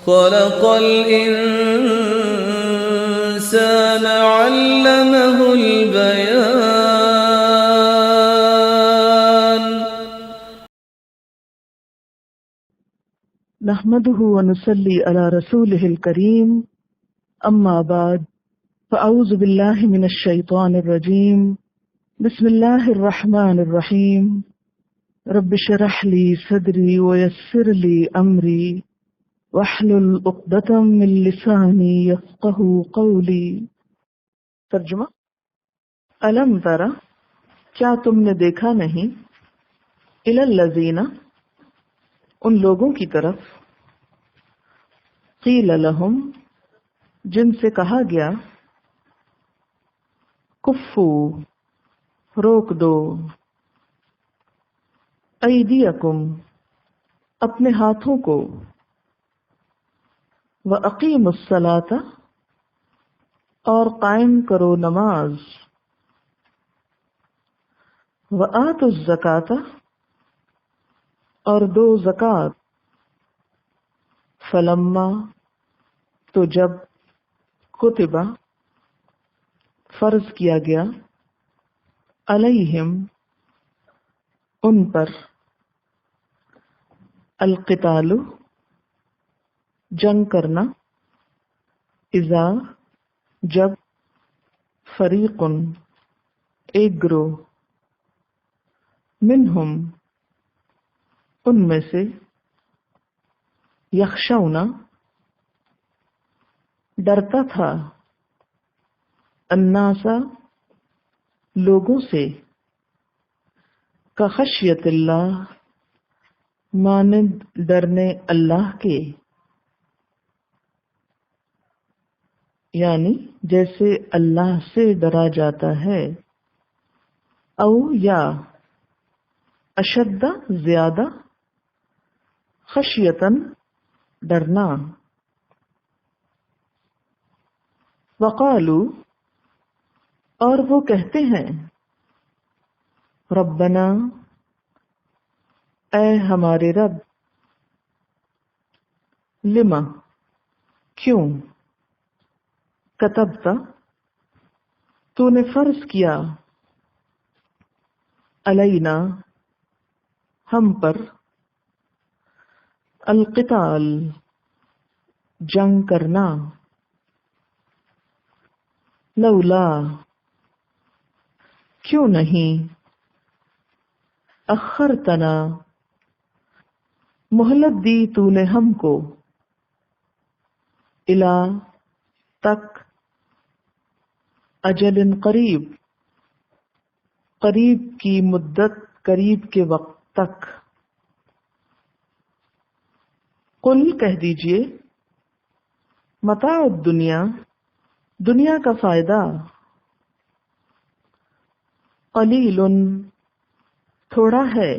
خلق الإنسان علمه البيان. نحمده ونصلي على رسوله الكريم، أما بعد، فأعوذ بالله من الشيطان الرجيم. بسم الله الرحمن الرحيم. رب اشرح لي صدري ويسر لي أمري واحلل عقدة من لساني يفقهوا قولي. ترجمہ: الم ترى، کیا تم نے دیکھا نہیں، الی الذین، ان لوگوں کی طرف، قیل لہم، جن سے کہا گیا، کفو، روک دو، ایدیکم، اپنے ہاتھوں کو، وَأَقِیمُوا الصَّلَاةَ، اور قائم کرو نماز، وَآتُوا الزَّکَاةَ، اور دو زکوٰۃ، فلما، تو جب، کتبہ، فرض کیا گیا، علیہم، ان پر، القتال، جنگ کرنا، اذا، جب، فریق، ایک گروہ، منہم، ان میں سے، یخشون، ڈرتا تھا، الناس، لوگوں سے، کخشیت اللہ، مانند ڈرنے اللہ کے، یعنی جیسے اللہ سے ڈرا جاتا ہے، او یا، اشد، زیادہ، خشیتن، ڈرنا، وقالو، اور وہ کہتے ہیں، ربنا، اے ہمارے رب، لما، کیوں، کتبت، تو نے فرض کیا، علینا، ہم پر، القتال، جنگ کرنا، لولا، کیوں نہیں، اخرتنا، مہلت دی تو نے ہم کو، الا، تک، اجل قریب، قریب کی مدت، قریب کے وقت تک، قل، کہہ دیجئے، متاع الدنیا، دنیا کا فائدہ، قلیل، تھوڑا ہے،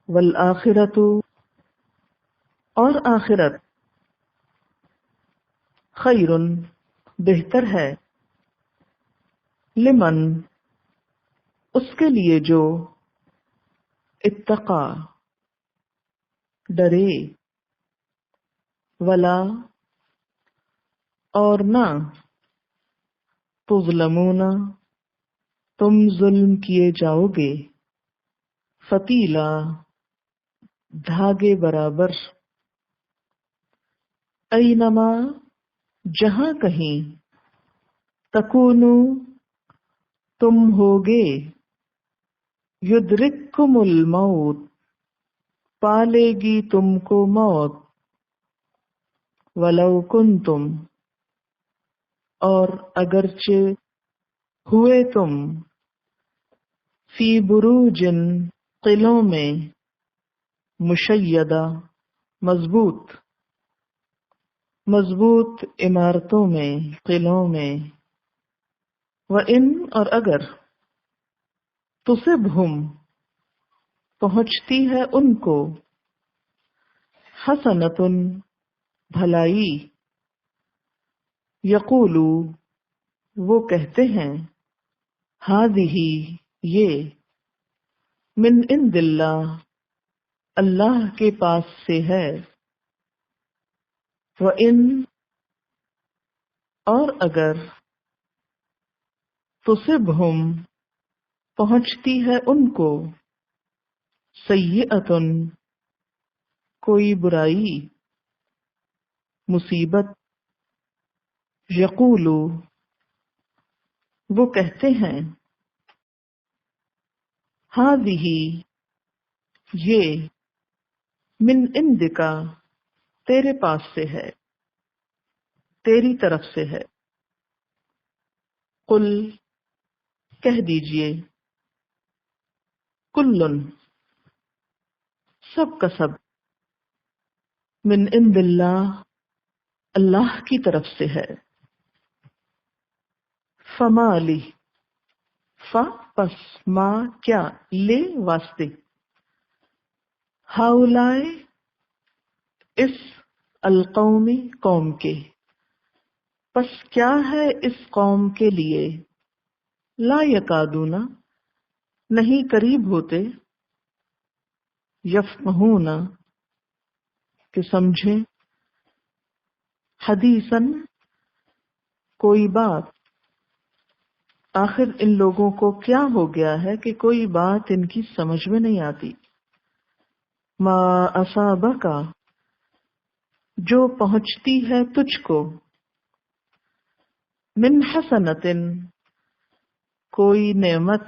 والآخرۃ، اور آخرت، خیر، بہتر ہے، لمن، اس کے لیے جو، اتقا، ڈرے، ولا، اور نہ، تظلمون، تم ظلم کیے جاؤ گے، فتیلا، دھاگے برابر، اینما، جہاں کہیں، تکونو، تم ہوگے، یدرککم الموت، پالے گی تم کو موت، ولو کنتم، اور اگرچہ ہوئے تم، فی بروج، قلعوں میں، مشیدہ، مضبوط، مضبوط عمارتوں میں، قلعوں میں، وَإِن، اور اگر، تصبہم، پہنچتی ہے ان کو، حسنۃ، بھلائی، یقولو، وہ کہتے ہیں، ہذہ، یہ، من عند اللہ، اللہ کے پاس سے ہے، وَإِن اور اگر تصبہم پہنچتی ہے ان کو سیئۃن کوئی برائی مصیبت یقولو وہ کہتے ہیں ہذہ یہ من عندک تیرے پاس سے ہے تیری طرف سے ہے قل کہہ دیجئے کلن سب کا سب من عند اللہ اللہ کی طرف سے ہے فما لی پس ما کیا لے واسطے ہاؤلائے اس القومی قوم کے پس کیا ہے اس قوم کے لیے لا یکادون نہیں قریب ہوتے یفقہون کہ سمجھیں حدیثاً کوئی بات آخر ان لوگوں کو کیا ہو گیا ہے کہ کوئی بات ان کی سمجھ میں نہیں آتی ما اصابک جو پہنچتی ہے تجھ کو من حسنۃ کوئی نعمت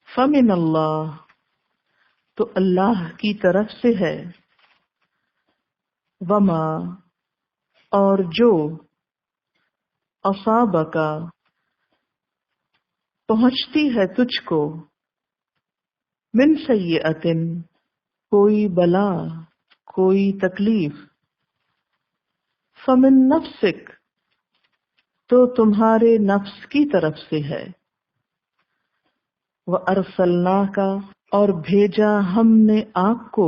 فمن اللہ تو اللہ کی طرف سے ہے وما اور جو اصابک پہنچتی ہے تجھ کو من سیئۃ کوئی بلا کوئی تکلیف فمن نفسک تو تمہارے نفس کی طرف سے ہے وَأَرْسَلْنَاكَ اور بھیجا ہم نے آپ کو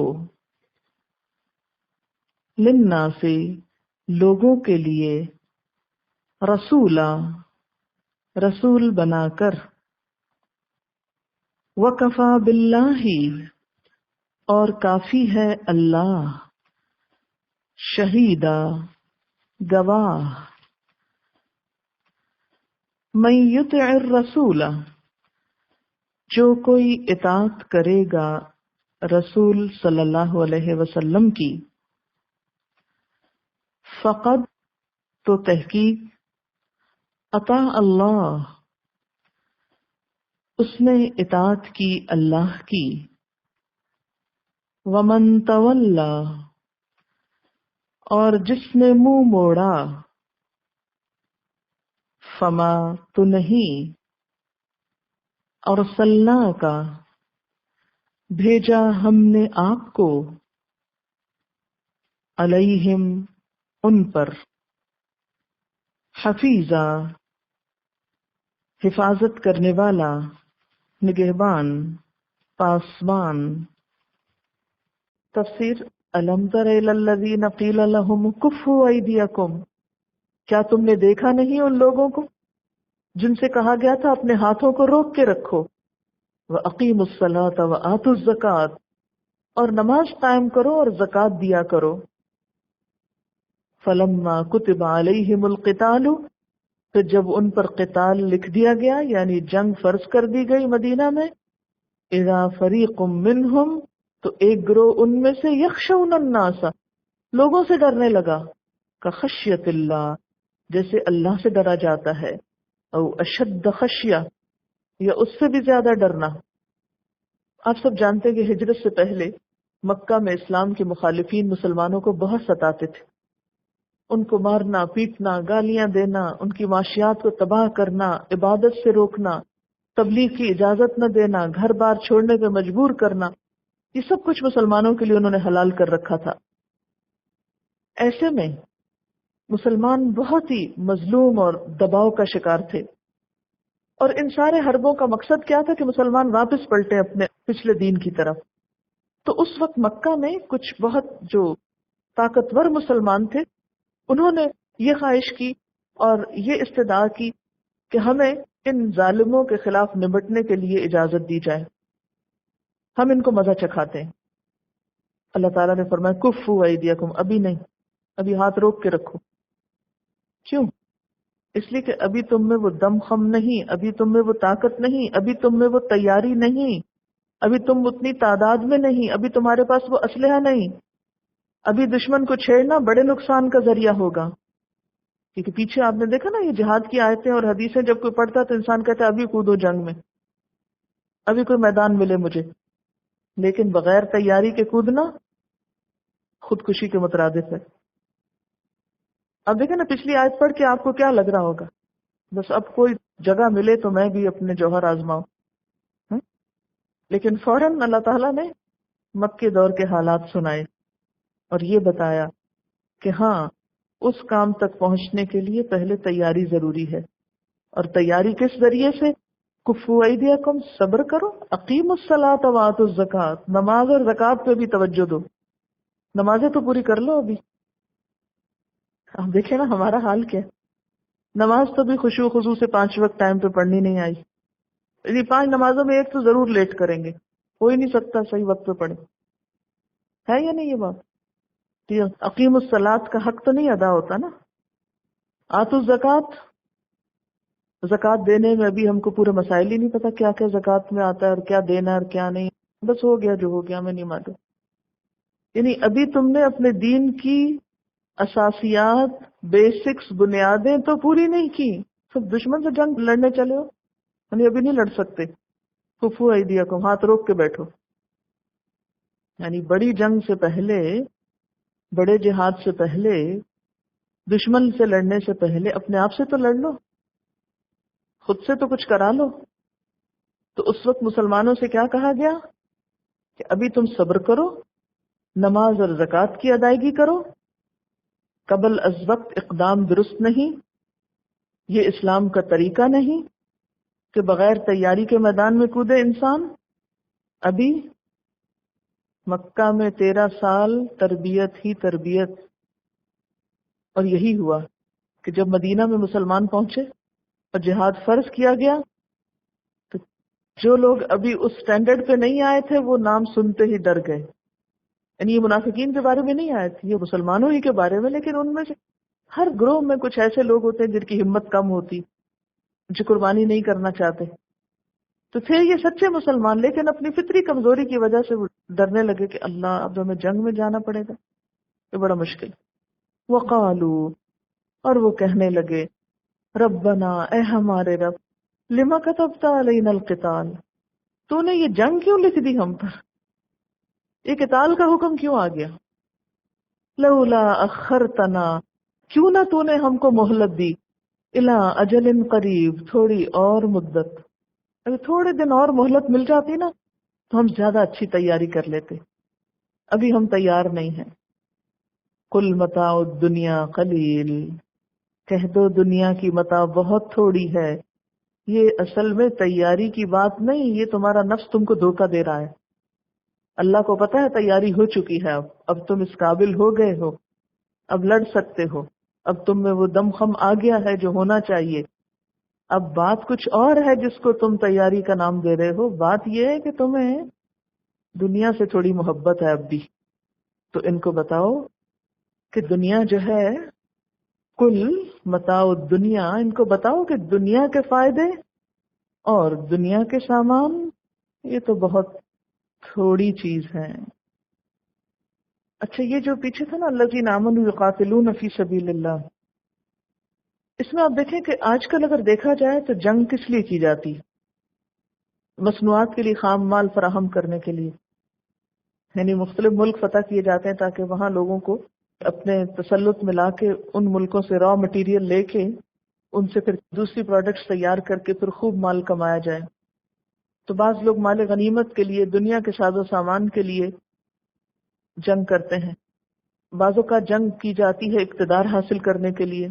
للناس لوگوں کے لیے رسولا رسول بنا کر وَكَفَى بِاللَّهِ اور کافی ہے اللہ شہیدا گواہ من یطع الرسول جو کوئی اطاعت کرے گا رسول صلی اللہ علیہ وسلم کی فقد تو تحقیق اطاع اللہ اس نے اطاعت کی اللہ کی ومن تولا اور جس نے منہ موڑا فما تو نہیں ارسلناک بھیجا ہم نے آپ کو علیہم ان پر حفیظا حفاظت کرنے والا نگہبان پاسبان تفسیر الم تر الی الذین قیل لهم کفوا ایدیکم کیا تم نے دیکھا نہیں ان لوگوں کو جن سے کہا گیا تھا اپنے ہاتھوں کو روک کے رکھو وَأَقِيمُوا الصَّلَاةَ وَآتُوا الزَّكَاةَ اور نماز قائم کرو اور زکوٰۃ دیا کرو فَلَمَّا كُتِبَ عَلَيْهِمُ الْقِتَالُ پھر جب ان پر قتال لکھ دیا گیا یعنی جنگ فرض کر دی گئی مدینہ میں اِذَا فَرِيقٌ مِّنْهُمْ تو ایک گروہ ان میں سے یخشون الناس لوگوں سے ڈرنے لگا کخشیت اللہ جیسے اللہ سے ڈرا جاتا ہے او اشد خشیہ یا اس سے بھی زیادہ ڈرنا آپ سب جانتے کہ ہجرت سے پہلے مکہ میں اسلام کے مخالفین مسلمانوں کو بہت ستاتے تھے ان کو مارنا پیٹنا گالیاں دینا ان کی معاشیات کو تباہ کرنا عبادت سے روکنا تبلیغ کی اجازت نہ دینا گھر بار چھوڑنے پہ مجبور کرنا یہ سب کچھ مسلمانوں کے لیے انہوں نے حلال کر رکھا تھا ایسے میں مسلمان بہت ہی مظلوم اور دباؤ کا شکار تھے اور ان سارے حربوں کا مقصد کیا تھا کہ مسلمان واپس پلٹے اپنے پچھلے دین کی طرف تو اس وقت مکہ میں کچھ بہت جو طاقتور مسلمان تھے انہوں نے یہ خواہش کی اور یہ استدعا کی کہ ہمیں ان ظالموں کے خلاف نمٹنے کے لیے اجازت دی جائے ہم ان کو مزہ چکھاتے ہیں اللہ تعالیٰ نے فرمایا کفو ایدیکم، ابھی نہیں، ابھی ہاتھ روک کے رکھو. کیوں؟ اس لیے کہ ابھی تم میں وہ دم خم نہیں، ابھی تم میں وہ طاقت نہیں، ابھی تم میں وہ تیاری نہیں، ابھی تم اتنی تعداد میں نہیں، ابھی تمہارے پاس وہ اسلحہ نہیں. ابھی دشمن کو چھیڑنا بڑے نقصان کا ذریعہ ہوگا. کیونکہ پیچھے آپ نے دیکھا نا یہ جہاد کی آیتیں اور حدیثیں جب کوئی پڑھتا تو انسان کہتا ہے ابھی کودو جنگ میں، ابھی کوئی میدان ملے مجھے. لیکن بغیر تیاری کے کودنا خودکشی کے مترادف ہے. اب دیکھیں نا پچھلی آیت پڑھ کے آپ کو کیا لگ رہا ہوگا، بس اب کوئی جگہ ملے تو میں بھی اپنے جوہر آزماؤں. لیکن فوراً اللہ تعالیٰ نے مکے دور کے حالات سنائے اور یہ بتایا کہ ہاں اس کام تک پہنچنے کے لیے پہلے تیاری ضروری ہے. اور تیاری کس ذریعے سے؟ کفو ایدیکم، صبر کرو، اقیموا الصلاۃ وآتوا الزکوٰۃ، نماز اور زکوٰۃ پہ بھی توجہ دو. نمازیں تو پوری کر لو. ابھی آپ دیکھیں نا ہمارا حال کیا ہے. نماز تو بھی خشوع و خضوع سے 5 وقت ٹائم پہ پڑھنی نہیں آئی. یعنی 5 نمازوں میں ایک تو ضرور لیٹ کریں گے، ہو ہی نہیں سکتا صحیح وقت پہ پڑھے. ہے یا نہیں یہ بات؟ اقیم الصلاۃ کا حق تو نہیں ادا ہوتا نا. آتوا الزکوٰۃ، زکوٰۃ دینے میں ابھی ہم کو پورے مسائل ہی نہیں پتا کیا کیا زکوٰۃ میں آتا ہے اور کیا دینا ہے اور کیا نہیں. بس ہو گیا جو ہو گیا، میں نہیں معلوم. یعنی ابھی تم نے اپنے دین کی اساسیات، بیسکس، بنیادیں تو پوری نہیں کی. سب دشمن سے جنگ لڑنے چلے ہو، یعنی ابھی نہیں لڑ سکتے. کفو ایدیکم، ہاتھ روک کے بیٹھو. یعنی بڑی جنگ سے پہلے، بڑے جہاد سے پہلے، دشمن سے لڑنے سے پہلے اپنے آپ سے تو لڑ لو، خود سے تو کچھ کرا لو. تو اس وقت مسلمانوں سے کیا کہا گیا کہ ابھی تم صبر کرو، نماز اور زکوٰۃ کی ادائیگی کرو. قبل از وقت اقدام درست نہیں. یہ اسلام کا طریقہ نہیں کہ بغیر تیاری کے میدان میں کودے انسان. ابھی مکہ میں 13 سال تربیت ہی تربیت. اور یہی ہوا کہ جب مدینہ میں مسلمان پہنچے اور جہاد فرض کیا گیا تو جو لوگ ابھی اس سٹینڈرڈ پہ نہیں آئے تھے وہ نام سنتے ہی ڈر گئے. یعنی یہ منافقین کے بارے میں نہیں آئے تھے، یہ مسلمانوں ہی کے بارے میں. لیکن ان میں سے ہر گروہ میں کچھ ایسے لوگ ہوتے ہیں جن کی ہمت کم ہوتی، جو قربانی نہیں کرنا چاہتے. تو تھے یہ سچے مسلمان، لیکن اپنی فطری کمزوری کی وجہ سے وہ ڈرنے لگے کہ اللہ اب ہمیں جنگ میں جانا پڑے گا، یہ بڑا مشکل. وقالو، اور وہ کہنے لگے ربنا، اے ہمارے رب، لما كتبت علینا القتال، تو نے یہ جنگ کیوں لکھ دی ہم پر، یہ قتال کا حکم کیوں آ گیا. لولا اخرتنا، کیوں نہ تو نے ہم کو مہلت دی، الی اجل قریب، تھوڑی اور مدت، اگر تھوڑے دن اور مہلت مل جاتی نا تو ہم زیادہ اچھی تیاری کر لیتے. ابھی ہم تیار نہیں ہیں. قل متاع الدنیا قلیل، کہہ دو دنیا کی متاع بہت تھوڑی ہے. یہ اصل میں تیاری کی بات نہیں، یہ تمہارا نفس تم کو دھوکہ دے رہا ہے. اللہ کو پتہ ہے تیاری ہو چکی ہے. اب تم اس قابل ہو گئے ہو، اب لڑ سکتے ہو، اب تم میں وہ دم خم آ گیا ہے جو ہونا چاہیے. اب بات کچھ اور ہے جس کو تم تیاری کا نام دے رہے ہو. بات یہ ہے کہ تمہیں دنیا سے تھوڑی محبت ہے اب بھی. تو ان کو بتاؤ کہ دنیا جو ہے، کل متاع الدنیا، ان کو بتاؤ کہ دنیا کے فائدے اور دنیا کے سامان یہ تو بہت تھوڑی چیز ہے. اچھا یہ جو پیچھے تھا نا الذین آمنوا یقاتلون فی سبیل اللہ، اس میں آپ دیکھیں کہ آج کل اگر دیکھا جائے تو جنگ کس لیے کی جاتی؟ مصنوعات کے لیے، خام مال فراہم کرنے کے لیے. یعنی مختلف ملک فتح کیے جاتے ہیں تاکہ وہاں لوگوں کو اپنے تسلط میں لا کے ان ملکوں سے را مٹیریل لے کے ان سے پھر دوسری پروڈکٹس تیار کر کے پھر خوب مال کمایا جائے. تو بعض لوگ مال غنیمت کے لیے، دنیا کے ساز و سامان کے لیے جنگ کرتے ہیں. بعضوں کا جنگ کی جاتی ہے اقتدار حاصل کرنے کے لیے،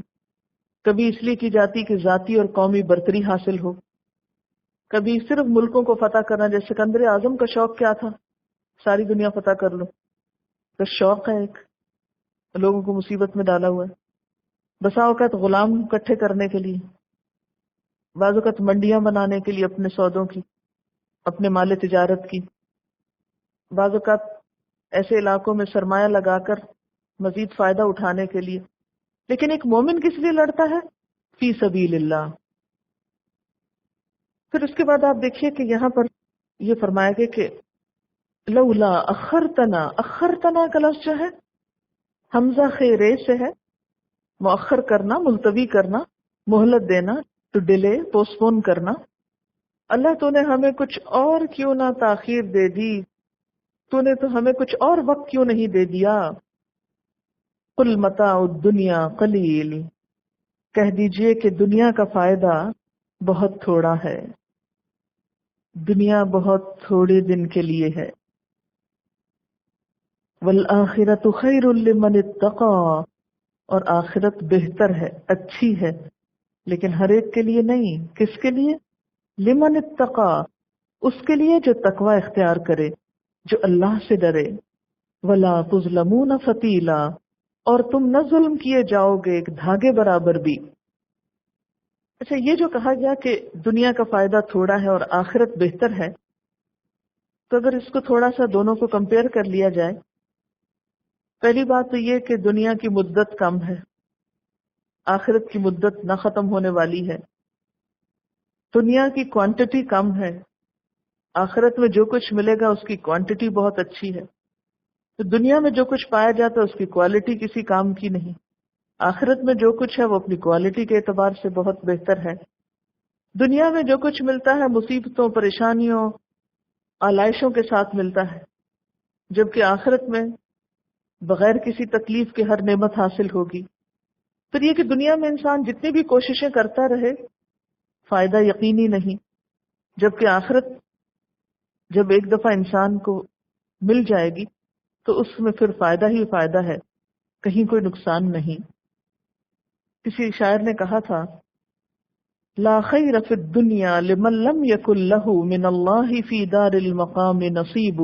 کبھی اس لیے کی جاتی کہ ذاتی اور قومی برتری حاصل ہو، کبھی صرف ملکوں کو فتح کرنا. جیسے سکندر اعظم کا شوق کیا تھا؟ ساری دنیا فتح کر لو. تو شوق ہے ایک، لوگوں کو مصیبت میں ڈالا ہوا ہے. بسا اوقات غلام اکٹھے کرنے کے لیے، بعض اوقات منڈیاں بنانے کے لیے اپنے سودوں کی، اپنے مال تجارت کی، بعض اوقات ایسے علاقوں میں سرمایہ لگا کر مزید فائدہ اٹھانے کے لیے. لیکن ایک مومن کس لیے لڑتا ہے؟ فی سبیل اللہ. پھر اس کے بعد آپ دیکھیے کہ یہاں پر یہ فرمایا گیا کہ لولا اخرتنا کا لفظ جو ہے حمزہ خیرے سے ہے، مؤخر کرنا، ملتوی کرنا، مہلت دینا، ٹو ڈیلے، پوسٹ پون کرنا. اللہ تو نے ہمیں کچھ اور کیوں نہ تاخیر دے دی، تو نے تو ہمیں کچھ اور وقت کیوں نہیں دے دیا. قل متاع الدنیا قلیل، کہہ دیجئے کہ دنیا کا فائدہ بہت تھوڑا ہے، دنیا بہت تھوڑے دن کے لیے ہے. والآخرۃ خیر لمن اتقی، اور آخرت بہتر ہے، اچھی ہے، لیکن ہر ایک کے لیے نہیں. کس کے لیے؟ لمن اتقی، اس کے لیے جو تقوی اختیار کرے، جو اللہ سے ڈرے. ولا تظلمون فتیلا، اور تم نہ ظلم کیے جاؤ گے ایک دھاگے برابر بھی. اچھا، یہ جو کہا گیا کہ دنیا کا فائدہ تھوڑا ہے اور آخرت بہتر ہے، تو اگر اس کو تھوڑا سا دونوں کو کمپیئر کر لیا جائے، پہلی بات تو یہ کہ دنیا کی مدت کم ہے، آخرت کی مدت نہ ختم ہونے والی ہے. دنیا کی کوانٹٹی کم ہے، آخرت میں جو کچھ ملے گا اس کی کوانٹٹی بہت اچھی ہے. تو دنیا میں جو کچھ پایا جاتا ہے اس کی کوالٹی کسی کام کی نہیں، آخرت میں جو کچھ ہے وہ اپنی کوالٹی کے اعتبار سے بہت بہتر ہے. دنیا میں جو کچھ ملتا ہے مصیبتوں، پریشانیوں، آلائشوں کے ساتھ ملتا ہے، جبکہ آخرت میں بغیر کسی تکلیف کے ہر نعمت حاصل ہوگی. پھر یہ کہ دنیا میں انسان جتنی بھی کوششیں کرتا رہے فائدہ یقینی نہیں، جبکہ آخرت جب ایک دفعہ انسان کو مل جائے گی تو اس میں پھر فائدہ ہی فائدہ ہے، کہیں کوئی نقصان نہیں. کسی شاعر نے کہا تھا لا خیر فی الدنیا لمن لم یکن له من اللہ فی دار المقام نصیب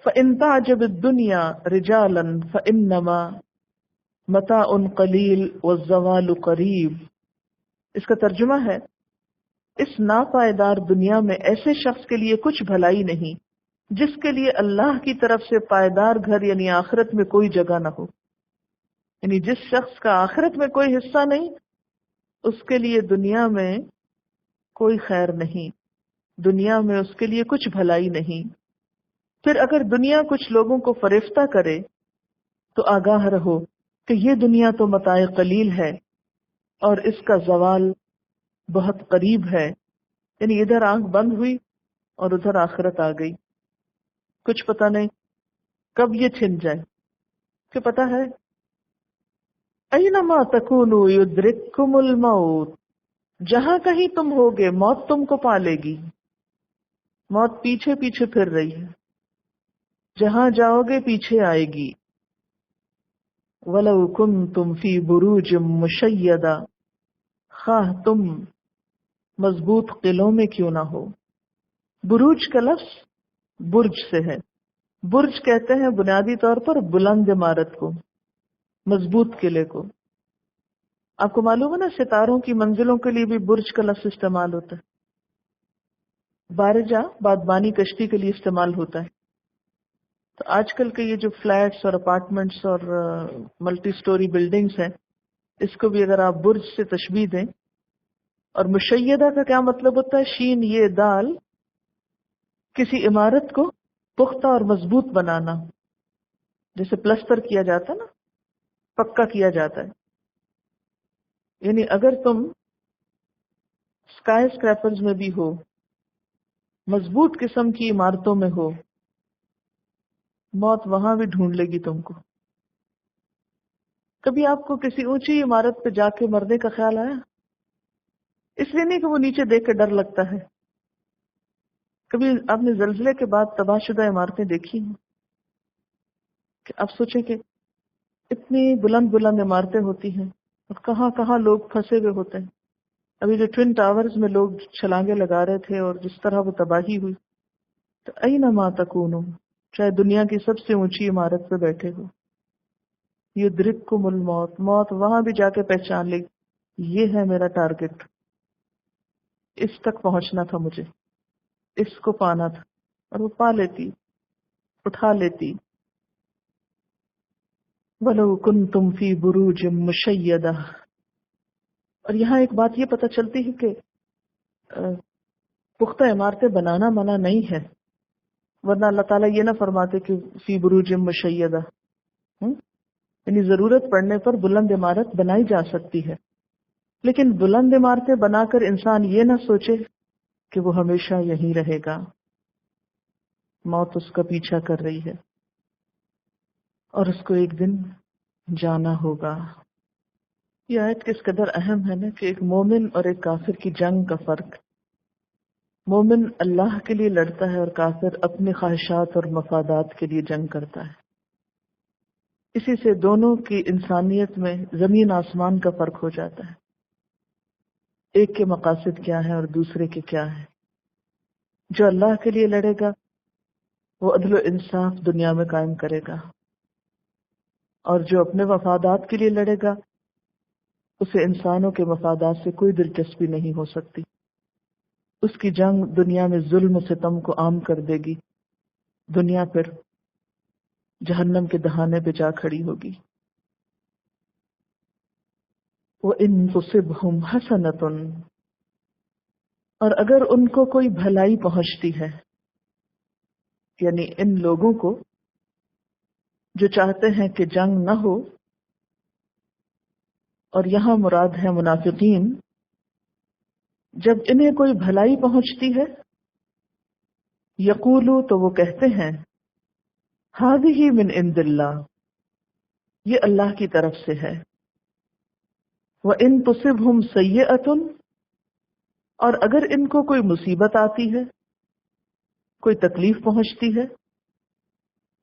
فإن تعجب الدنیا رجالا فإنما متاع قلیل والزوال قریب. اس کا ترجمہ ہے اس ناپائیدار دنیا میں ایسے شخص کے لیے کچھ بھلائی نہیں جس کے لیے اللہ کی طرف سے پائیدار گھر یعنی آخرت میں کوئی جگہ نہ ہو. یعنی جس شخص کا آخرت میں کوئی حصہ نہیں اس کے لیے دنیا میں کوئی خیر نہیں، دنیا میں اس کے لیے کچھ بھلائی نہیں. پھر اگر دنیا کچھ لوگوں کو فریفتہ کرے تو آگاہ رہو کہ یہ دنیا تو متاع قلیل ہے اور اس کا زوال بہت قریب ہے. یعنی ادھر آنکھ بند ہوئی اور ادھر آخرت آ گئی، کچھ پتہ نہیں کب یہ چھن جائے. کہ پتہ ہے اینما تکونوا یدرککم الموت، جہاں کہیں تم ہوگے موت تم کو پالے گی. موت پیچھے پیچھے پھر رہی ہے، جہاں جاؤ گے پیچھے آئے گی. وَلَوْ كُنْتُمْ فِي بُرُوجٍ مُشَيَّدَةٍ، خواہ تم مضبوط قلعوں میں کیوں نہ ہو. بروج کا لفظ برج سے ہے. برج کہتے ہیں بنیادی طور پر بلند عمارت کو، مضبوط قلعے کو. آپ کو معلوم ہے نا ستاروں کی منزلوں کے لیے بھی برج کا لفظ استعمال ہوتا ہے. بارجہ بادبانی کشتی کے لیے استعمال ہوتا ہے. تو آج کل کے یہ جو فلیٹس اور اپارٹمنٹس اور ملٹی سٹوری بلڈنگز ہیں، اس کو بھی اگر آپ برج سے تشبیہ دیں. اور مشیدہ کا کیا مطلب ہوتا ہے؟ شین یہ دال، کسی عمارت کو پختہ اور مضبوط بنانا، جیسے پلستر کیا جاتا ہے نا، پکا کیا جاتا ہے. یعنی اگر تم اسکائی اسکریپرز میں بھی ہو، مضبوط قسم کی عمارتوں میں ہو، موت وہاں بھی ڈھونڈ لے گی تم کو. کبھی آپ کو کسی اونچی عمارت پہ جا کے مرنے کا خیال آیا؟ اس لیے نہیں کہ وہ نیچے دیکھ کے ڈر لگتا ہے. کبھی آپ نے زلزلے کے بعد تباہ شدہ عمارتیں دیکھی ہیں کہ آپ سوچیں کہ اتنی بلند بلند عمارتیں ہوتی ہیں اور کہاں کہاں لوگ پھنسے ہوئے ہوتے ہیں. ابھی جو ٹوین ٹاورز میں لوگ چھلانگے لگا رہے تھے اور جس طرح وہ تباہی ہوئی. تو اینما تکونوا، چاہے دنیا کی سب سے اونچی عمارت پہ بیٹھے ہو، یدرککم الموت، موت وہاں بھی جا کے پہچان لے یہ ہے میرا ٹارگٹ، اس تک پہنچنا تھا مجھے، اس کو پانا تھا، اور وہ پا لیتی، اٹھا لیتی. وَلَوْ كُنْتُمْ فِي بُرُوجٍ مُشَيَّدَةٍ. اور یہاں ایک بات یہ پتہ چلتی ہے کہ پختہ عمارتیں بنانا منع نہیں ہے، ورنہ اللہ تعالیٰ یہ نہ فرماتے کہ فی بروج مشیدہ، یعنی ضرورت پڑنے پر بلند عمارت بنائی جا سکتی ہے، لیکن بلند عمارتیں بنا کر انسان یہ نہ سوچے کہ وہ ہمیشہ یہیں رہے گا، موت اس کا پیچھا کر رہی ہے اور اس کو ایک دن جانا ہوگا. یہ آیت کس قدر اہم ہے نا کہ ایک مومن اور ایک کافر کی جنگ کا فرق. مومن اللہ کے لیے لڑتا ہے اور کافر اپنی خواہشات اور مفادات کے لیے جنگ کرتا ہے. اسی سے دونوں کی انسانیت میں زمین آسمان کا فرق ہو جاتا ہے. ایک کے مقاصد کیا ہیں اور دوسرے کے کیا ہیں. جو اللہ کے لیے لڑے گا وہ عدل و انصاف دنیا میں قائم کرے گا، اور جو اپنے مفادات کے لیے لڑے گا اسے انسانوں کے مفادات سے کوئی دلچسپی نہیں ہو سکتی. اس کی جنگ دنیا میں ظلم و ستم کو عام کر دے گی، دنیا پھر جہنم کے دہانے پہ جا کھڑی ہوگی. وَإِن تُصِبْهُمْ حَسَنَةٌ، اور اگر ان کو کوئی بھلائی پہنچتی ہے، یعنی ان لوگوں کو جو چاہتے ہیں کہ جنگ نہ ہو، اور یہاں مراد ہے منافقین، جب انہیں کوئی بھلائی پہنچتی ہے یقولو، تو وہ کہتے ہیں ھذہ من عند اللہ، یہ اللہ کی طرف سے ہے. وَإِن تُصِبْهُمْ سَیِّئَةٌ، اور اگر ان کو کوئی مصیبت آتی ہے، کوئی تکلیف پہنچتی ہے،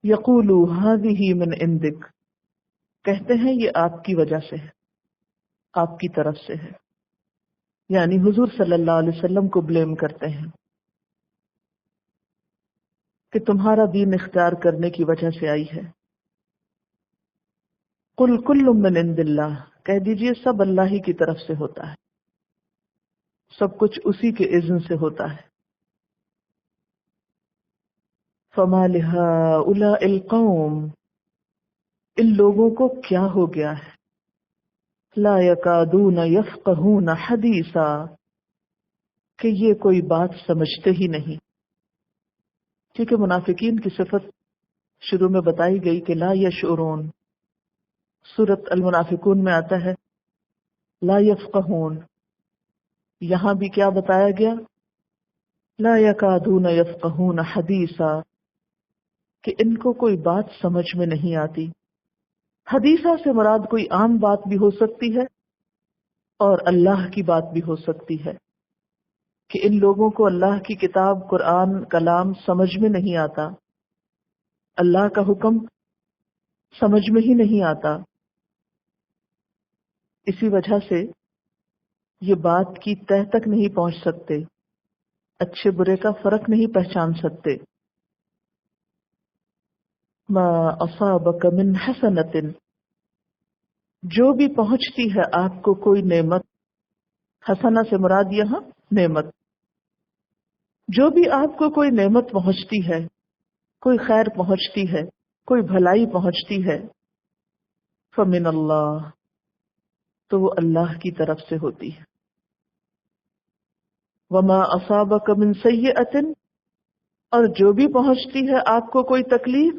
یقولو ھذہ من عندک، کہتے ہیں یہ آپ کی وجہ سے ہے، آپ کی طرف سے ہے، یعنی حضور صلی اللہ علیہ وسلم کو بلیم کرتے ہیں کہ تمہارا دین اختیار کرنے کی وجہ سے آئی ہے. قل کل من عند اللہ، کہہ دیجئے سب اللہ ہی کی طرف سے ہوتا ہے، سب کچھ اسی کے اذن سے ہوتا ہے. فما لہؤلاء القوم، ان لوگوں کو کیا ہو گیا ہے، لا یکادون یفقہون حدیثا، کہ یہ کوئی بات سمجھتے ہی نہیں. کیونکہ منافقین کی صفت شروع میں بتائی گئی کہ لا یشعرون، سورۃ المنافقون میں آتا ہے لا یفقہون، یہاں بھی کیا بتایا گیا، لا یکادون یفقہون حدیثا، کہ ان کو کوئی بات سمجھ میں نہیں آتی. حدیثہ سے مراد کوئی عام بات بھی ہو سکتی ہے اور اللہ کی بات بھی ہو سکتی ہے، کہ ان لوگوں کو اللہ کی کتاب قرآن کلام سمجھ میں نہیں آتا، اللہ کا حکم سمجھ میں ہی نہیں آتا، اسی وجہ سے یہ بات کی تہ تک نہیں پہنچ سکتے، اچھے برے کا فرق نہیں پہچان سکتے. ما اصابک من حسنۃ، جو بھی پہنچتی ہے آپ کو کوئی نعمت، حسنہ سے مراد یہاں نعمت، جو بھی آپ کو کوئی نعمت پہنچتی ہے، کوئی خیر پہنچتی ہے، کوئی بھلائی پہنچتی ہے، فمن اللہ، تو وہ اللہ کی طرف سے ہوتی ہے. وما اصابک من سیئۃ، اور جو بھی پہنچتی ہے آپ کو کوئی تکلیف،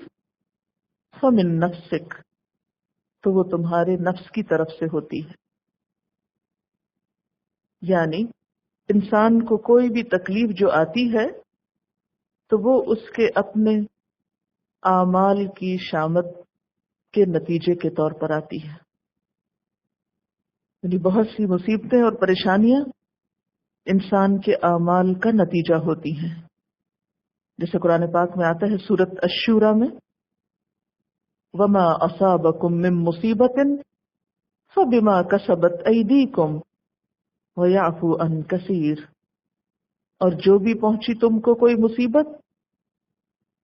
فمن نفسک، تو وہ تمہارے نفس کی طرف سے ہوتی ہے. یعنی انسان کو کوئی بھی تکلیف جو آتی ہے تو وہ اس کے اپنے اعمال کی شامت کے نتیجے کے طور پر آتی ہے. یعنی بہت سی مصیبتیں اور پریشانیاں انسان کے اعمال کا نتیجہ ہوتی ہیں. جیسے قرآن پاک میں آتا ہے سورۃ الشورى میں وما اصابکم من مصیبت فبما کسبت ایدیکم ویعفو عن کثیر، اور جو بھی پہنچی تم کو کوئی مصیبت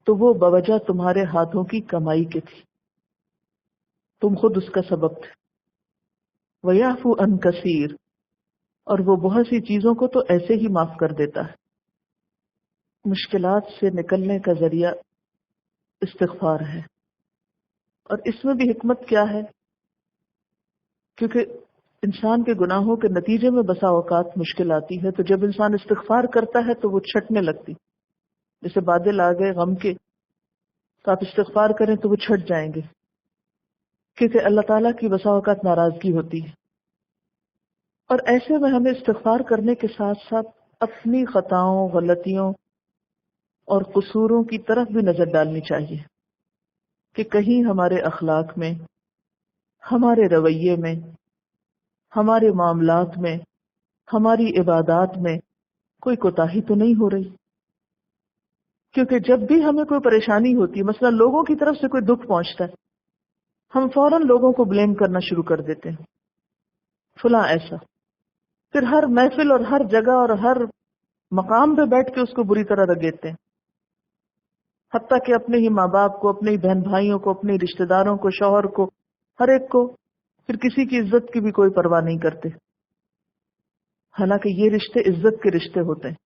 تو وہ بوجہ تمہارے ہاتھوں کی کمائی کے تھی، تم خود اس کا سبب تھے. ویعفو عن کثیر، اور وہ بہت سی چیزوں کو تو ایسے ہی معاف کر دیتا ہے. مشکلات سے نکلنے کا ذریعہ استغفار ہے، اور اس میں بھی حکمت کیا ہے؟ کیونکہ انسان کے گناہوں کے نتیجے میں بسا اوقات مشکل آتی ہے، تو جب انسان استغفار کرتا ہے تو وہ چھٹنے لگتی، جیسے بادل آ گئے غم کے تو آپ استغفار کریں تو وہ چھٹ جائیں گے، کیونکہ اللہ تعالیٰ کی بسا اوقات ناراضگی ہوتی ہے۔ اور ایسے میں ہمیں استغفار کرنے کے ساتھ ساتھ اپنی خطاؤں، غلطیوں اور قصوروں کی طرف بھی نظر ڈالنی چاہیے کہ کہیں ہمارے اخلاق میں، ہمارے رویے میں، ہمارے معاملات میں، ہماری عبادات میں کوئی کوتاہی تو نہیں ہو رہی۔ کیونکہ جب بھی ہمیں کوئی پریشانی ہوتی ہے، مثلا لوگوں کی طرف سے کوئی دکھ پہنچتا ہے، ہم فوراً لوگوں کو بلیم کرنا شروع کر دیتے ہیں، فلاں ایسا، پھر ہر محفل اور ہر جگہ اور ہر مقام پہ بیٹھ کے اس کو بری طرح رگیتے ہیں، حتیٰ کہ اپنے ہی ماں باپ کو، اپنے ہی بہن بھائیوں کو، اپنے رشتہ داروں کو، شوہر کو، ہر ایک کو، پھر کسی کی عزت کی بھی کوئی پرواہ نہیں کرتے، حالانکہ یہ رشتے عزت کے رشتے ہوتے ہیں۔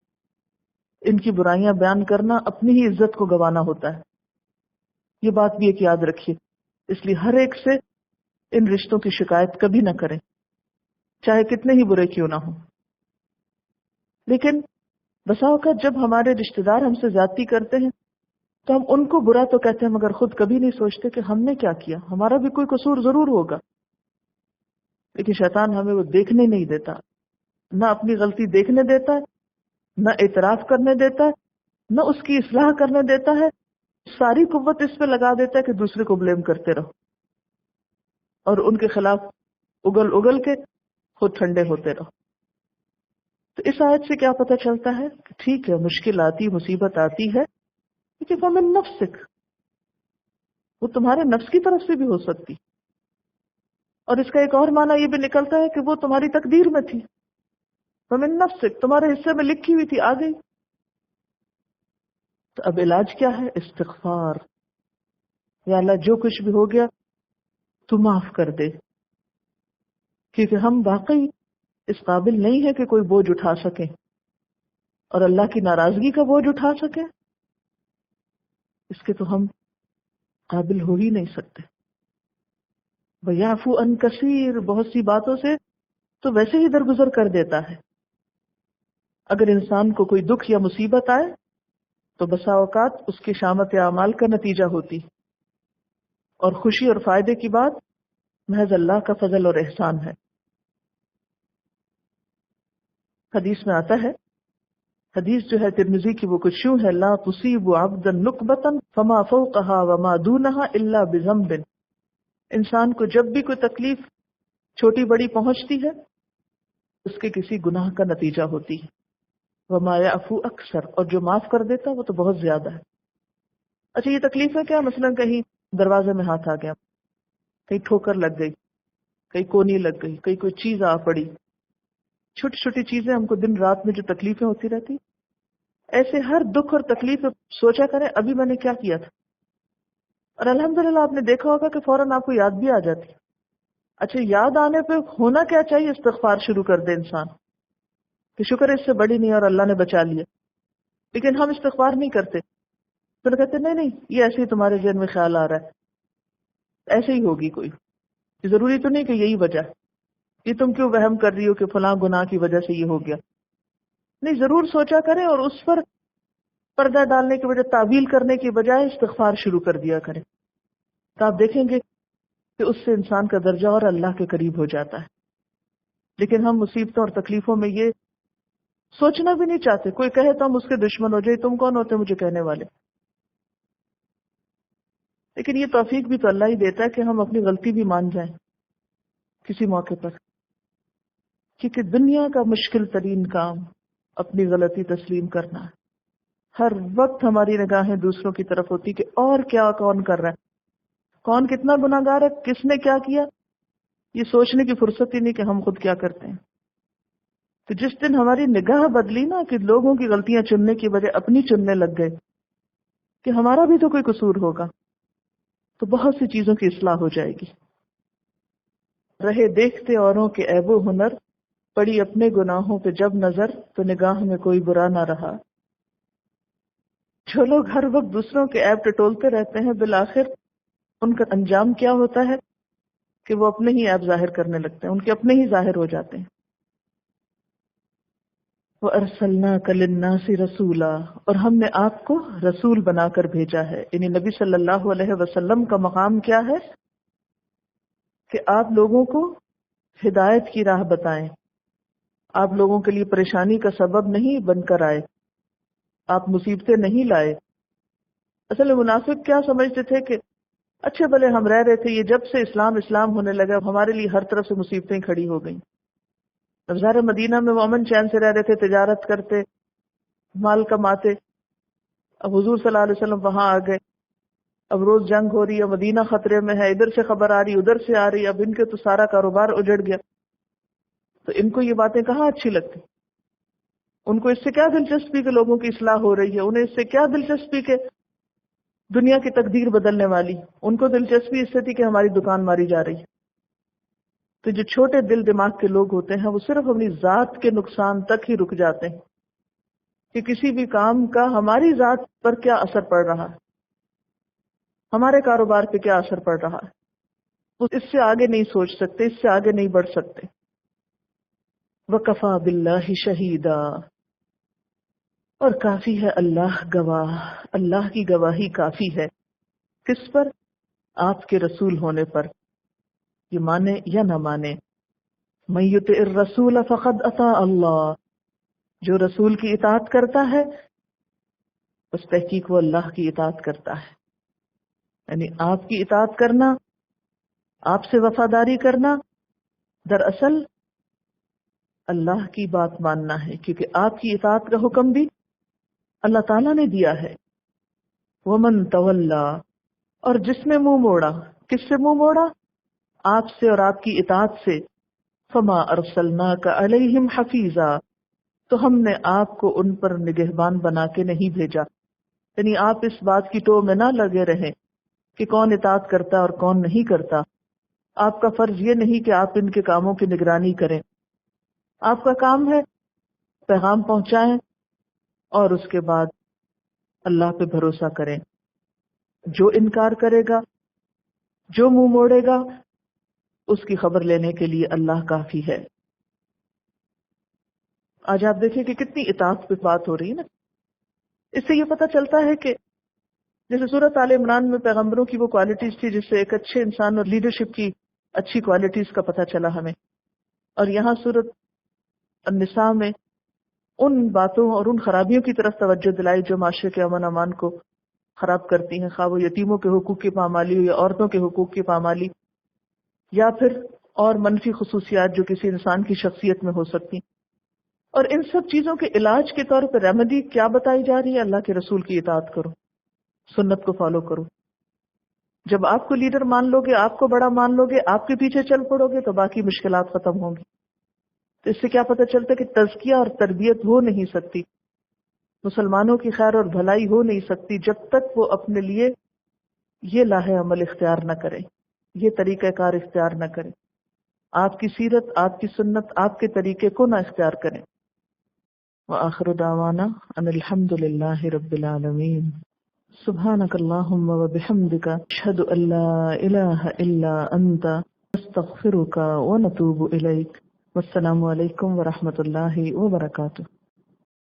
ان کی برائیاں بیان کرنا اپنی ہی عزت کو گنوانا ہوتا ہے، یہ بات بھی ایک یاد رکھیے۔ اس لیے ہر ایک سے ان رشتوں کی شکایت کبھی نہ کریں، چاہے کتنے ہی برے کیوں نہ ہوں۔ لیکن بسا اوقات جب ہمارے رشتہ دار ہم سے زیادتی کرتے ہیں تو ہم ان کو برا تو کہتے ہیں، مگر خود کبھی نہیں سوچتے کہ ہم نے کیا کیا، ہمارا بھی کوئی قصور ضرور ہوگا۔ لیکن شیطان ہمیں وہ دیکھنے نہیں دیتا، نہ اپنی غلطی دیکھنے دیتا ہے، نہ اعتراف کرنے دیتا ہے، نہ اس کی اصلاح کرنے دیتا ہے، ساری قوت اس پہ لگا دیتا ہے کہ دوسرے کو بلیم کرتے رہو اور ان کے خلاف اگل اگل کے خود ٹھنڈے ہوتے رہو۔ تو اس آیت سے کیا پتہ چلتا ہے کہ ٹھیک ہے، مشکل آتی، مصیبت آتی ہے، لیکن فمن نفسک، وہ تمہارے نفس کی طرف سے بھی ہو سکتی، اور اس کا ایک اور معنی یہ بھی نکلتا ہے کہ وہ تمہاری تقدیر میں تھی، فمن نفسک، تمہارے حصے میں لکھی ہوئی تھی، آ گئی۔ تو اب علاج کیا ہے؟ استغفار، یا اللہ جو کچھ بھی ہو گیا تو معاف کر دے، کیونکہ ہم واقعی اس قابل نہیں ہے کہ کوئی بوجھ اٹھا سکے اور اللہ کی ناراضگی کا بوجھ اٹھا سکے، اس کے تو ہم قابل ہو ہی نہیں سکتے۔ وَيَعْفُو عَنْ كَثِيرٍ، بہت سی باتوں سے تو ویسے ہی درگزر کر دیتا ہے۔ اگر انسان کو کوئی دکھ یا مصیبت آئے تو بسا اوقات اس کی شامت اعمال کا نتیجہ ہوتی، اور خوشی اور فائدے کی بات محض اللہ کا فضل اور احسان ہے۔ حدیث میں آتا ہے، حدیث جو ہے ترمذی کی، وہ کچھ یوں ہے، لا تصیب عبدا نکبتا فما فوقها وما دونها الا بذنب، انسان کو جب بھی کوئی تکلیف چھوٹی بڑی پہنچتی ہے اس کے کسی گناہ کا نتیجہ ہوتی ہے، وما یعفو اکثر، اور جو معاف کر دیتا وہ تو بہت زیادہ ہے۔ اچھا، یہ تکلیف ہے کیا؟ مثلا کہیں دروازے میں ہاتھ آ گیا، کہیں ٹھوکر لگ گئی، کہیں کونی لگ گئی، کہیں کوئی چیز آ پڑی، چھوٹی چھوٹی چیزیں ہم کو دن رات میں جو تکلیفیں ہوتی رہتی، ایسے ہر دکھ اور تکلیف سوچا کریں ابھی میں نے کیا کیا تھا، اور الحمدللہ آپ نے دیکھا ہوگا کہ فوراً آپ کو یاد بھی آ جاتی۔ اچھا، یاد آنے پہ ہونا کیا چاہیے؟ استغفار شروع کر دے انسان کہ شکر اس سے بڑی نہیں اور اللہ نے بچا لیا، لیکن ہم استغفار نہیں کرتے، پھر کہتے نہیں نہیں یہ ایسے ہی تمہارے ذہن میں خیال آ رہا ہے، ایسے ہی ہوگی کوئی، ضروری تو نہیں کہ یہی وجہ، یہ تم کیوں وہم کر رہی ہو کہ فلاں گناہ کی وجہ سے یہ ہو گیا۔ نہیں، ضرور سوچا کریں اور اس پر پردہ ڈالنے کی بجائے، تعویل کرنے کی بجائے استغفار شروع کر دیا کریں، تو آپ دیکھیں گے کہ اس سے انسان کا درجہ اور اللہ کے قریب ہو جاتا ہے۔ لیکن ہم مصیبتوں اور تکلیفوں میں یہ سوچنا بھی نہیں چاہتے، کوئی کہے تو ہم اس کے دشمن ہو جائے، تم کون ہوتے مجھے کہنے والے۔ لیکن یہ توفیق بھی تو اللہ ہی دیتا ہے کہ ہم اپنی غلطی بھی مان جائیں کسی موقع پر، کیونکہ دنیا کا مشکل ترین کام اپنی غلطی تسلیم کرنا ہے۔ ہر وقت ہماری نگاہیں دوسروں کی طرف ہوتی کہ اور کیا کون کر رہا ہے، کون کتنا گناہ گار ہے، کس نے کیا کیا، یہ سوچنے کی فرصت ہی نہیں کہ ہم خود کیا کرتے ہیں۔ تو جس دن ہماری نگاہ بدلی نا کہ لوگوں کی غلطیاں چننے کی بجائے اپنی چننے لگ گئے کہ ہمارا بھی تو کوئی قصور ہوگا، تو بہت سی چیزوں کی اصلاح ہو جائے گی۔ رہے دیکھتے اوروں کے عیب و ہنر، پڑی اپنے گناہوں پہ جب نظر تو نگاہ میں کوئی برا نہ رہا۔ جو لوگ ہر وقت دوسروں کے عیب ٹٹولتے رہتے ہیں بالآخر ان کا انجام کیا ہوتا ہے کہ وہ اپنے ہی عیب ظاہر کرنے لگتے ہیں، ان کے اپنے ہی ظاہر ہو جاتے ہیں. وَأَرْسَلْنَاكَ لِلنَّاسِ رَسُولًا، اور ہم نے آپ کو رسول بنا کر بھیجا ہے. یعنی نبی صلی اللہ علیہ وسلم کا مقام کیا ہے کہ آپ لوگوں کو ہدایت کی راہ بتائیں، آپ لوگوں کے لیے پریشانی کا سبب نہیں بن کر آئے، آپ مصیبتیں نہیں لائے. اصل میں منافق کیا سمجھتے تھے کہ اچھے بھلے ہم رہ رہے تھے، یہ جب سے اسلام ہونے لگا ہمارے لیے ہر طرف سے مصیبتیں کھڑی ہو گئیں. اب ظاہر مدینہ میں وہ امن چین سے رہ رہے تھے، تجارت کرتے، مال کماتے. اب حضور صلی اللہ علیہ وسلم وہاں آ گئے، اب روز جنگ ہو رہی ہے، مدینہ خطرے میں ہے، ادھر سے خبر آ رہی ادھر سے آ رہی، اب ان کے تو سارا کاروبار اجڑ گیا. تو ان کو یہ باتیں کہاں اچھی لگتی؟ ان کو اس سے کیا دلچسپی کہ لوگوں کی اصلاح ہو رہی ہے، انہیں اس سے کیا دلچسپی کہ دنیا کی تقدیر بدلنے والی، ان کو دلچسپی اس سے تھی کہ ہماری دکان ماری جا رہی ہے. تو جو چھوٹے دل دماغ کے لوگ ہوتے ہیں وہ صرف اپنی ذات کے نقصان تک ہی رک جاتے ہیں کہ کسی بھی کام کا ہماری ذات پر کیا اثر پڑ رہا ہے، ہمارے کاروبار پہ کیا اثر پڑ رہا ہے. وہ اس سے آگے نہیں سوچ سکتے، اس سے آگے نہیں بڑھ سکتے. وَكَفَى بِاللَّهِ شَهِيدًا، اور کافی ہے اللہ گواہ، اللہ کی گواہی کافی ہے. کس پر؟ آپ کے رسول ہونے پر، یہ مانے یا نہ مانے. مَن يُطِعِ الرَّسُولَ فَقَدْ أَطَاعَ اللَّهَ، جو رسول کی اطاعت کرتا ہے اس تحقیق وہ اللہ کی اطاعت کرتا ہے. یعنی آپ کی اطاعت کرنا، آپ سے وفاداری کرنا، دراصل اللہ کی بات ماننا ہے، کیونکہ آپ کی اطاعت کا حکم بھی اللہ تعالیٰ نے دیا ہے. وَمَن تَوَلَّا، اور جس نے منہ موڑا، کس سے منہ موڑا؟ آپ سے اور آپ کی اطاعت سے. فَمَا أَرْسَلْنَاكَ عَلَيْهِمْ حَفِيظًا، تو ہم نے آپ کو ان پر نگہبان بنا کے نہیں بھیجا. یعنی آپ اس بات کی ٹو میں نہ لگے رہیں کہ کون اطاعت کرتا اور کون نہیں کرتا. آپ کا فرض یہ نہیں کہ آپ ان کے کاموں کی نگرانی کریں. آپ کا کام ہے پیغام پہنچائیں اور اس کے بعد اللہ پہ بھروسہ کریں. جو انکار کرے گا، جو منہ موڑے گا، اس کی خبر لینے کے لیے اللہ کافی ہے. آج آپ دیکھیں کہ کتنی اطاعت پہ بات ہو رہی ہے نا. اس سے یہ پتہ چلتا ہے کہ جیسے سورۃ آل عمران میں پیغمبروں کی وہ کوالٹیز تھی جس سے ایک اچھے انسان اور لیڈرشپ کی اچھی کوالٹیز کا پتہ چلا ہمیں، اور یہاں سورۃ النساء میں ان باتوں اور ان خرابیوں کی طرف توجہ دلائی جو معاشرے کے امن امان کو خراب کرتی ہیں، خواہ وہ یتیموں کے حقوق کی پامالی ہو یا عورتوں کے حقوق کی پامالی یا پھر اور منفی خصوصیات جو کسی انسان کی شخصیت میں ہو سکتی. اور ان سب چیزوں کے علاج کے طور پر ریمیڈی کیا بتائی جا رہی ہے؟ اللہ کے رسول کی اطاعت کرو، سنت کو فالو کرو. جب آپ کو لیڈر مان لو گے، آپ کو بڑا مان لو گے، آپ کے پیچھے چل پڑو گے تو باقی مشکلات ختم ہوں گی. تو اس سے کیا پتہ چلتا ہے کہ تزکیہ اور تربیت ہو نہیں سکتی، مسلمانوں کی خیر اور بھلائی ہو نہیں سکتی جب تک وہ اپنے لیے یہ لاہ عمل اختیار نہ کرے، یہ طریقہ کار اختیار نہ کرے، آپ کی سیرت، آپ کی سنت، آپ کے طریقے کو نہ اختیار کریں. وآخر دعوانا ان الحمد للہ رب العالمین. سبحانک اللہم وبحمدک، اشہد ان لا الہ الا انت، استغفرک ونتوب الیک. والسلام علیکم ورحمۃ اللہ وبرکاتہ.